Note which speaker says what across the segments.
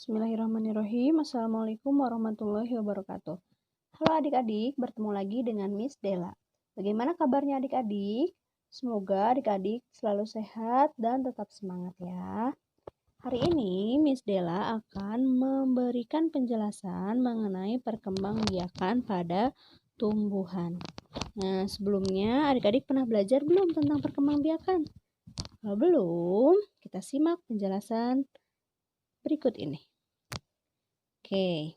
Speaker 1: Bismillahirrahmanirrahim. Assalamualaikum warahmatullahi wabarakatuh. Halo adik-adik, bertemu lagi dengan Miss Dela. Bagaimana kabarnya adik-adik? Semoga adik-adik selalu sehat dan tetap semangat ya. Hari ini Miss Dela akan memberikan penjelasan mengenai perkembangbiakan pada tumbuhan. Nah, sebelumnya adik-adik pernah belajar belum tentang perkembangbiakan? Kalau belum, kita simak penjelasan berikut ini. Oke.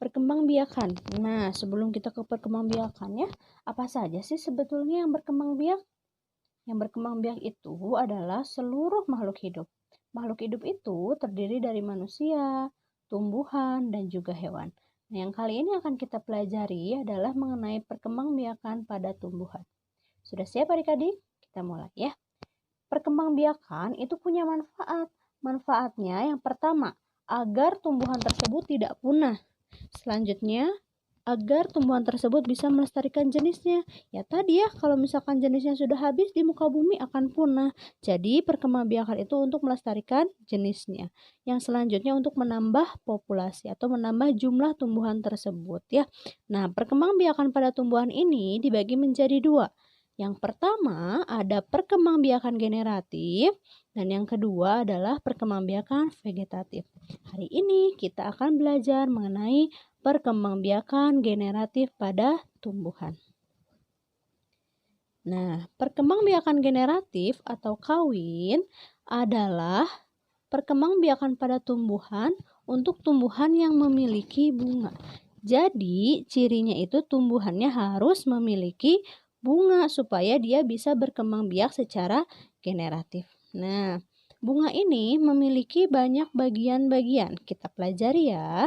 Speaker 1: Perkembangbiakan. Nah, sebelum kita ke perkembangbiakannya, apa saja sih sebetulnya yang berkembang biak? Yang berkembang biak itu adalah seluruh makhluk hidup. Makhluk hidup itu terdiri dari manusia, tumbuhan, dan juga hewan. Nah, yang kali ini akan kita pelajari adalah mengenai perkembangbiakan pada tumbuhan. Sudah siap adik-adik? Kita mulai ya. Perkembangbiakan itu punya manfaat. Manfaatnya yang pertama, agar tumbuhan tersebut tidak punah. Selanjutnya, agar tumbuhan tersebut bisa melestarikan jenisnya. Ya tadi ya, kalau misalkan jenisnya sudah habis di muka bumi akan punah. Jadi perkembangbiakan itu untuk melestarikan jenisnya. Yang selanjutnya untuk menambah populasi atau menambah jumlah tumbuhan tersebut ya. Nah, perkembangbiakan pada tumbuhan ini dibagi menjadi dua. Yang pertama ada perkembangbiakan generatif dan yang kedua adalah perkembangbiakan vegetatif. Hari ini kita akan belajar mengenai perkembangbiakan generatif pada tumbuhan. Nah, perkembangbiakan generatif atau kawin adalah perkembangbiakan pada tumbuhan untuk tumbuhan yang memiliki bunga. Jadi, cirinya itu tumbuhannya harus memiliki bunga supaya dia bisa berkembang biak secara generatif. Nah, bunga ini memiliki banyak bagian-bagian. Kita pelajari ya.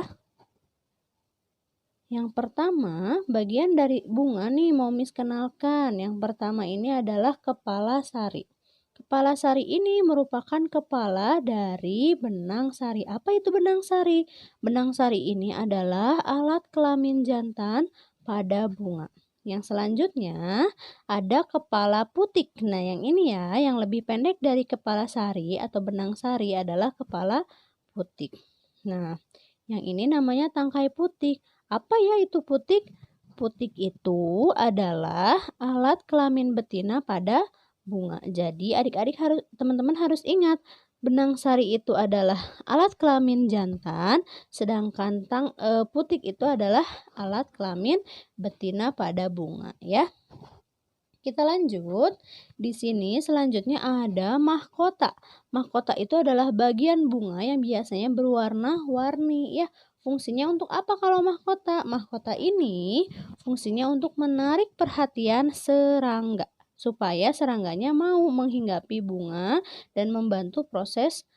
Speaker 1: Yang pertama, bagian dari bunga nih mau Miss kenalkan. Yang pertama ini adalah kepala sari. Kepala sari ini merupakan kepala dari benang sari. Apa itu benang sari? Benang sari ini adalah alat kelamin jantan pada bunga. Yang selanjutnya ada kepala putik. Nah, yang ini ya, yang lebih pendek dari kepala sari atau benang sari adalah kepala putik. Nah, yang ini namanya tangkai putik. Apa ya itu putik? Putik itu adalah alat kelamin betina pada bunga. Jadi adik-adik teman-teman harus ingat, benang sari itu adalah alat kelamin jantan, sedangkan putik itu adalah alat kelamin betina pada bunga ya. Kita lanjut. Di sini selanjutnya ada mahkota. Mahkota itu adalah bagian bunga yang biasanya berwarna-warni ya. Fungsinya untuk apa kalau mahkota? Mahkota ini fungsinya untuk menarik perhatian serangga supaya serangganya mau menghinggapi bunga dan membantu proses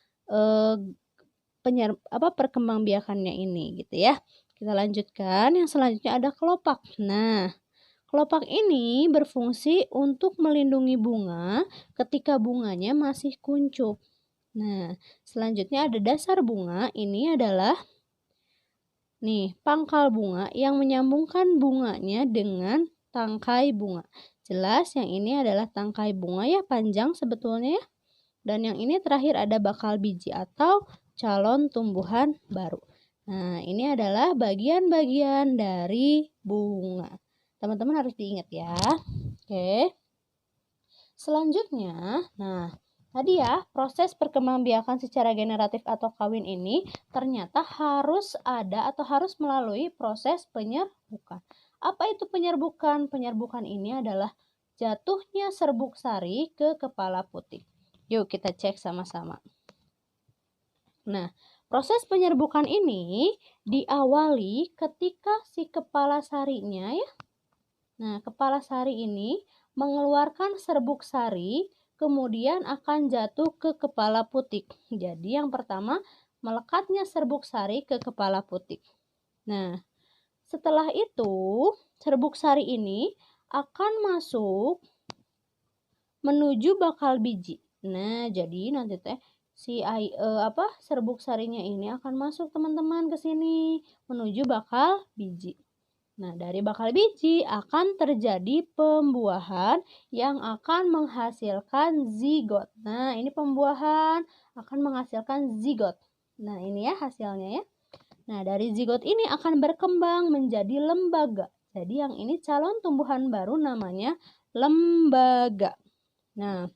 Speaker 1: perkembangbiakannya ini gitu ya. Kita lanjutkan, yang selanjutnya ada kelopak. Nah, kelopak ini berfungsi untuk melindungi bunga ketika bunganya masih kuncup. Nah, selanjutnya ada dasar bunga. Ini adalah pangkal bunga yang menyambungkan bunganya dengan tangkai bunga. Jelas yang ini adalah tangkai bunga ya, panjang sebetulnya ya. Dan yang ini terakhir ada bakal biji atau calon tumbuhan baru. Nah, ini adalah bagian-bagian dari bunga. Teman-teman harus diingat ya. Oke. Selanjutnya, tadi ya, proses perkembangbiakan secara generatif atau kawin ini ternyata harus ada atau harus melalui proses penyerbukan. Apa itu penyerbukan? Penyerbukan ini adalah jatuhnya serbuk sari ke kepala putik. Yuk kita cek sama-sama. Nah, proses penyerbukan ini diawali ketika si kepala sarinya ya. Nah, kepala sari ini mengeluarkan serbuk sari, kemudian akan jatuh ke kepala putik. Jadi yang pertama, melekatnya serbuk sari ke kepala putik. Nah, setelah itu serbuk sari ini akan masuk menuju bakal biji. Nah, jadi nanti serbuk sarinya ini akan masuk teman-teman ke sini menuju bakal biji. Nah, dari bakal biji akan terjadi pembuahan yang akan menghasilkan zigot. Nah, ini pembuahan akan menghasilkan zigot. Nah, ini ya hasilnya ya. Nah, dari zigot ini akan berkembang menjadi lembaga. Jadi yang ini calon tumbuhan baru namanya lembaga. Nah,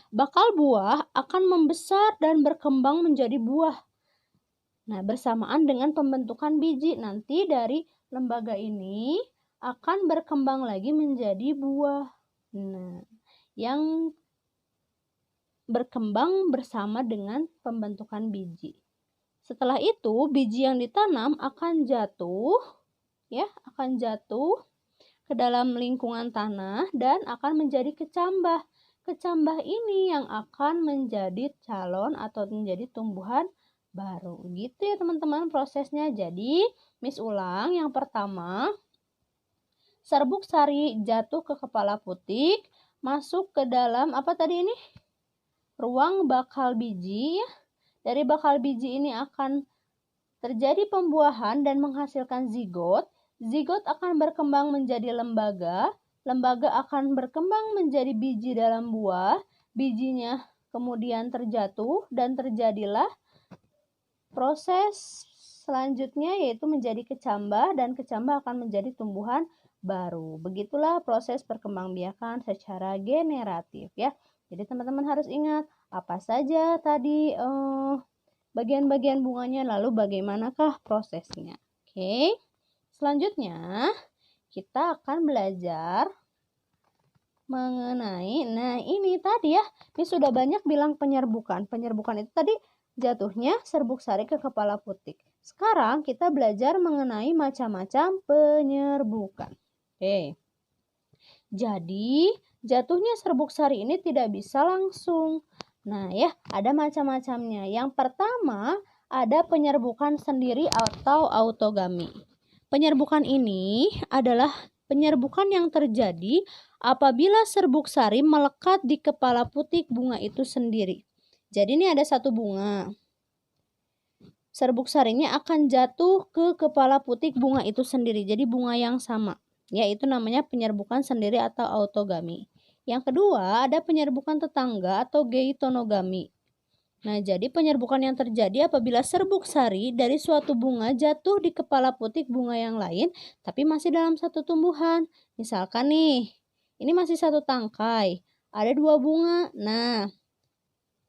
Speaker 1: bakal buah akan membesar dan berkembang menjadi buah. Nah, bersamaan dengan pembentukan biji, nanti dari lembaga ini akan berkembang lagi menjadi buah. Nah, yang berkembang bersama dengan pembentukan biji. Setelah itu, biji yang ditanam akan jatuh ke dalam lingkungan tanah dan akan menjadi kecambah. Kecambah ini yang akan menjadi calon atau menjadi tumbuhan baru. Gitu ya teman-teman prosesnya. Jadi, Miss ulang yang pertama, serbuk sari jatuh ke kepala putik, masuk ke dalam apa tadi ini? Ruang bakal biji. Dari bakal biji ini akan terjadi pembuahan dan menghasilkan zigot. Zigot akan berkembang menjadi lembaga. Lembaga akan berkembang menjadi biji dalam buah. Bijinya kemudian terjatuh dan terjadilah proses selanjutnya yaitu menjadi kecambah dan kecambah akan menjadi tumbuhan baru. Begitulah proses perkembangbiakan secara generatif ya. Jadi teman-teman harus ingat apa saja tadi bagian-bagian bunganya, lalu bagaimanakah prosesnya. Oke. Selanjutnya kita akan belajar mengenai, nah ini tadi ya, ini sudah banyak bilang penyerbukan. Penyerbukan itu tadi jatuhnya serbuk sari ke kepala putik. Sekarang kita belajar mengenai macam-macam penyerbukan. Oke. Jadi, jatuhnya serbuk sari ini tidak bisa langsung. Nah ya, ada macam-macamnya. Yang pertama, ada penyerbukan sendiri atau autogami. Penyerbukan ini adalah penyerbukan yang terjadi apabila serbuk sari melekat di kepala putik bunga itu sendiri. Jadi ini ada satu bunga. Serbuk sarinya akan jatuh ke kepala putik bunga itu sendiri. Jadi bunga yang sama. Yaitu namanya penyerbukan sendiri atau autogami. Yang kedua, ada penyerbukan tetangga atau geitonogami. Nah, jadi penyerbukan yang terjadi apabila serbuk sari dari suatu bunga jatuh di kepala putik bunga yang lain, tapi masih dalam satu tumbuhan. Misalkan nih, ini masih satu tangkai, ada dua bunga. Nah,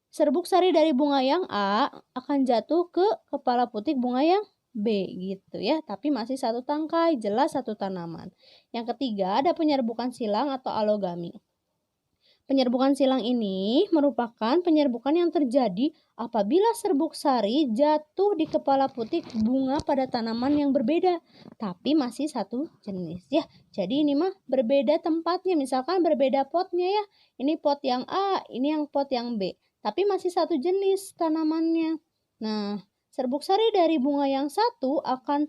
Speaker 1: serbuk sari dari bunga yang A akan jatuh ke kepala putik bunga yang B gitu ya, tapi masih satu tangkai, jelas satu tanaman. Yang ketiga, ada penyerbukan silang atau alogami. Penyerbukan silang ini merupakan penyerbukan yang terjadi apabila serbuk sari jatuh di kepala putik bunga pada tanaman yang berbeda, tapi masih satu jenis ya. Jadi ini mah berbeda tempatnya, misalkan berbeda potnya ya. Ini pot yang A, ini yang pot yang B, tapi masih satu jenis tanamannya. Nah, serbuk sari dari bunga yang satu akan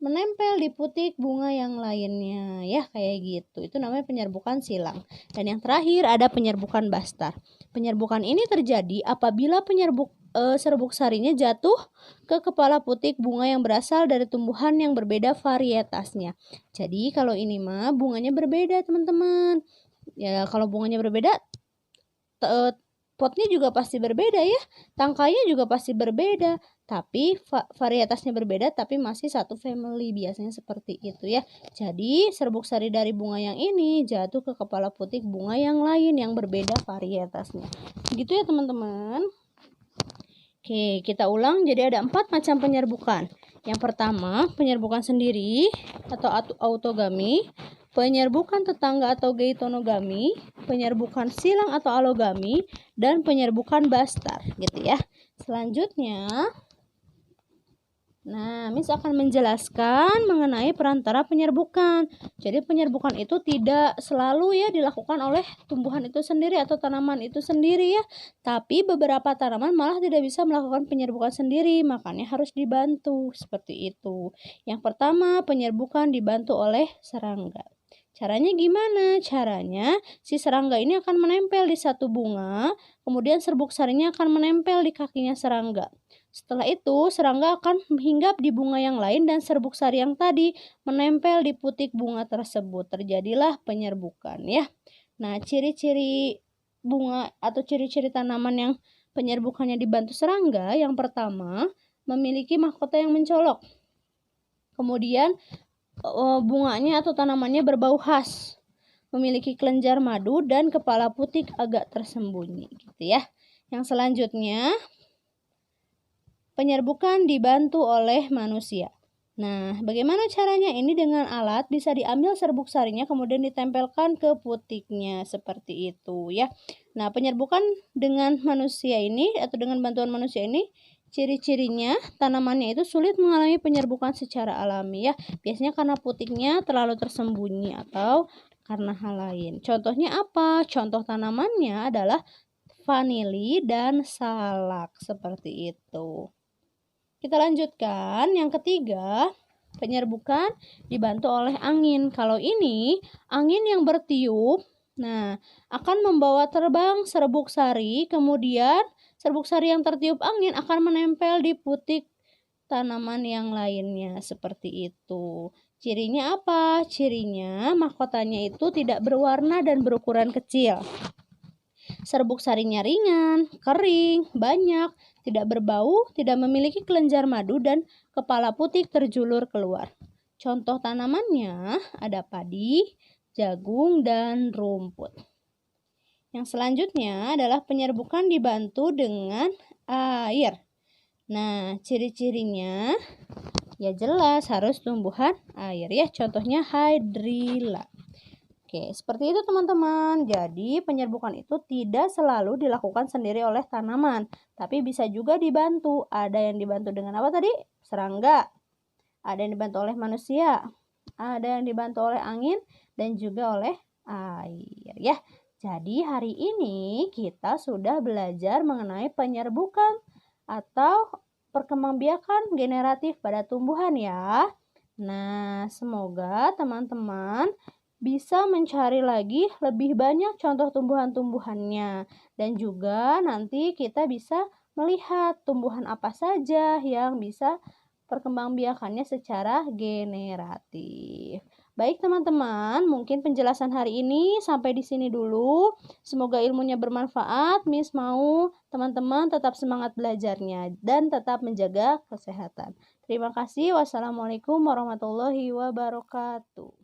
Speaker 1: menempel di putik bunga yang lainnya ya, kayak gitu. Itu namanya penyerbukan silang. Dan yang terakhir ada penyerbukan bastar. Penyerbukan ini terjadi apabila serbuk sarinya jatuh ke kepala putik bunga yang berasal dari tumbuhan yang berbeda varietasnya. Jadi kalau ini mah bunganya berbeda teman-teman. Ya kalau bunganya berbeda potnya juga pasti berbeda ya, tangkainya juga pasti berbeda, tapi varietasnya berbeda tapi masih satu family, biasanya seperti itu ya. Jadi serbuk sari dari bunga yang ini jatuh ke kepala putik bunga yang lain yang berbeda varietasnya. Gitu ya teman-teman. Oke, kita ulang. Jadi ada 4 macam penyerbukan. Yang pertama, penyerbukan sendiri atau autogami, penyerbukan tetangga atau geitonogami, penyerbukan silang atau alogami, dan penyerbukan bastar gitu ya. Selanjutnya, Miss akan menjelaskan mengenai perantara penyerbukan. Jadi penyerbukan itu tidak selalu ya dilakukan oleh tumbuhan itu sendiri atau tanaman itu sendiri ya. Tapi beberapa tanaman malah tidak bisa melakukan penyerbukan sendiri, makanya harus dibantu seperti itu. Yang pertama, penyerbukan dibantu oleh serangga. Caranya gimana? Caranya si serangga ini akan menempel di satu bunga, kemudian serbuk sarinya akan menempel di kakinya serangga. Setelah itu, serangga akan menghinggap di bunga yang lain dan serbuk sari yang tadi menempel di putik bunga tersebut. Terjadilah penyerbukan ya. Nah, ciri-ciri bunga atau ciri-ciri tanaman yang penyerbukannya dibantu serangga, yang pertama, memiliki mahkota yang mencolok. Kemudian, bunganya atau tanamannya berbau khas, memiliki kelenjar madu dan kepala putik agak tersembunyi gitu ya. Yang selanjutnya, penyerbukan dibantu oleh manusia. Nah, bagaimana caranya? Ini dengan alat bisa diambil serbuk sarinya kemudian ditempelkan ke putiknya seperti itu ya. Nah, penyerbukan dengan manusia ini atau dengan bantuan manusia ini, ciri-cirinya tanamannya itu sulit mengalami penyerbukan secara alami ya. Biasanya karena putiknya terlalu tersembunyi atau karena hal lain. Contohnya apa? Contoh tanamannya adalah vanili dan salak seperti itu. Kita lanjutkan. Yang ketiga, penyerbukan dibantu oleh angin. Kalau ini angin yang bertiup, nah akan membawa terbang serbuk sari, kemudian serbuk sari yang tertiup angin akan menempel di putik tanaman yang lainnya seperti itu. Cirinya apa? Cirinya mahkotanya itu tidak berwarna dan berukuran kecil. Serbuk sarinya ringan, kering, banyak, tidak berbau, tidak memiliki kelenjar madu, dan kepala putik terjulur keluar. Contoh tanamannya ada padi, jagung, dan rumput. Yang selanjutnya adalah penyerbukan dibantu dengan air. Nah, ciri-cirinya ya jelas harus tumbuhan air ya. Contohnya hydrilla. Oke, seperti itu teman-teman. Jadi penyerbukan itu tidak selalu dilakukan sendiri oleh tanaman, tapi bisa juga dibantu. Ada yang dibantu dengan apa tadi? Serangga. Ada yang dibantu oleh manusia. Ada yang dibantu oleh angin dan juga oleh air ya. Jadi hari ini kita sudah belajar mengenai penyerbukan atau perkembangbiakan generatif pada tumbuhan ya. Nah, semoga teman-teman bisa mencari lagi lebih banyak contoh tumbuhan-tumbuhannya. Dan juga nanti kita bisa melihat tumbuhan apa saja yang bisa perkembangbiakannya secara generatif. Baik teman-teman, mungkin penjelasan hari ini sampai di sini dulu. Semoga ilmunya bermanfaat. Miss mau teman-teman tetap semangat belajarnya dan tetap menjaga kesehatan. Terima kasih. Wassalamualaikum warahmatullahi wabarakatuh.